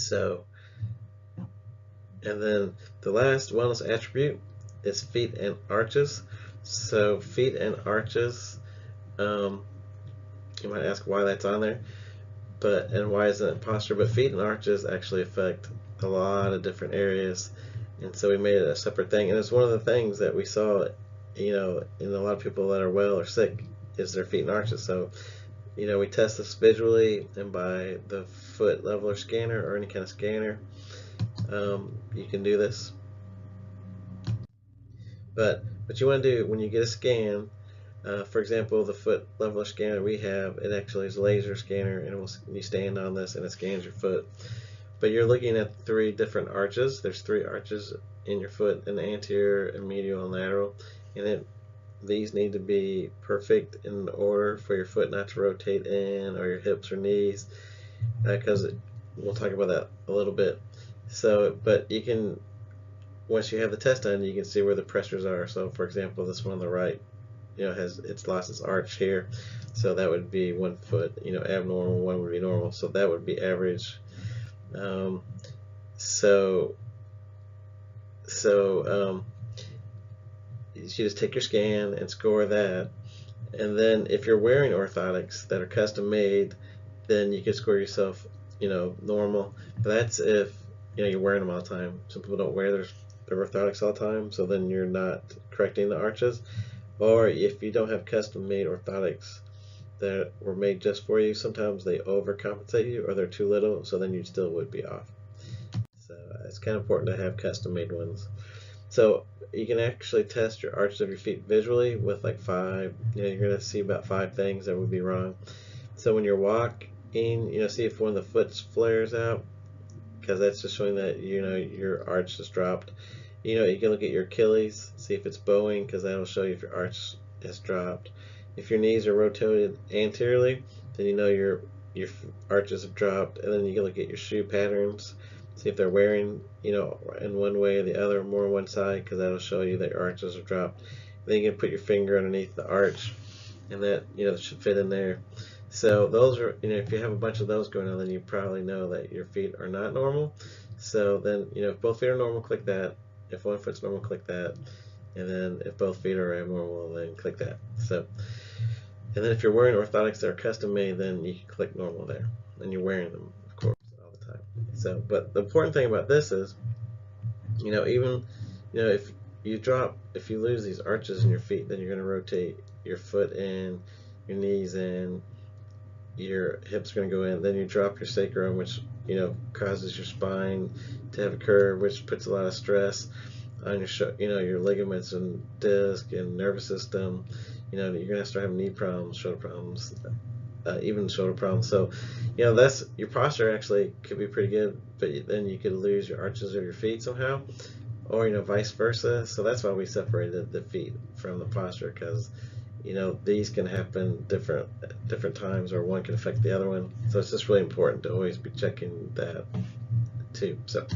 So, and then the last wellness attribute is feet and arches. So feet and arches, you might ask why that's on there, and why isn't it posture? But feet and arches actually affect a lot of different areas, and so we made it a separate thing. And it's one of the things that we saw, in a lot of people that are well or sick, is their feet and arches. So, we test this visually and by the foot leveler scanner or any kind of scanner. You can do this. But what you want to do when you get a scan, for example, the foot leveler scanner we have, it actually is a laser scanner, and you stand on this and it scans your foot. But you're looking at 3 different arches. There's 3 arches in your foot: an anterior, a medial, and lateral. And these need to be perfect in order for your foot not to rotate in, or your hips or knees, because we'll talk about that a little bit. So, but you can, once you have the test done, you can see where the pressures are. So, for example, this one on the right, it's lost its arch here. So that would be one foot, abnormal, one would be normal. So that would be average. So you just take your scan and score that, and then if you're wearing orthotics that are custom made, then you can score yourself, normal. But that's if you're wearing them all the time. Some people don't wear their orthotics all the time, so then you're not correcting the arches. Or if you don't have custom made orthotics that were made just for you, sometimes they overcompensate you, or they're too little, so then you still would be off. So it's kind of important to have custom made ones. So you can actually test your arches of your feet visually with like 5. You're going to see about 5 things that would be wrong. So when you're walking, see if one of the foot flares out, because that's just showing that your arch is dropped. You can look at your Achilles, see if it's bowing, because that'll show you if your arch is dropped. If your knees are rotated anteriorly, then your arches have dropped. And then you can look at your shoe patterns, see if they're wearing, in one way or the other, more on one side, because that'll show you that your arches are dropped. And then you can put your finger underneath the arch, and that should fit in there. So those are, if you have a bunch of those going on, then you probably know that your feet are not normal. So then, if both feet are normal, click that. If one foot's normal, click that. And then if both feet are abnormal, then click that. So, and then if you're wearing orthotics that are custom made, then you can click normal there. And you're wearing them, of course, all the time. So, but the important thing about this is, even, if you lose these arches in your feet, then you're going to rotate your foot in, your knees in, your hips are going to go in, then you drop your sacrum, which causes your spine to have a curve, which puts a lot of stress on your ligaments and disc and nervous system. You're going to start having knee problems, shoulder problems, even shoulder problems. So that's your posture actually could be pretty good, but then you could lose your arches of your feet somehow, or vice versa. So that's why we separated the feet from the posture, because these can happen different times, or one can affect the other one. So it's just really important to always be checking that too. So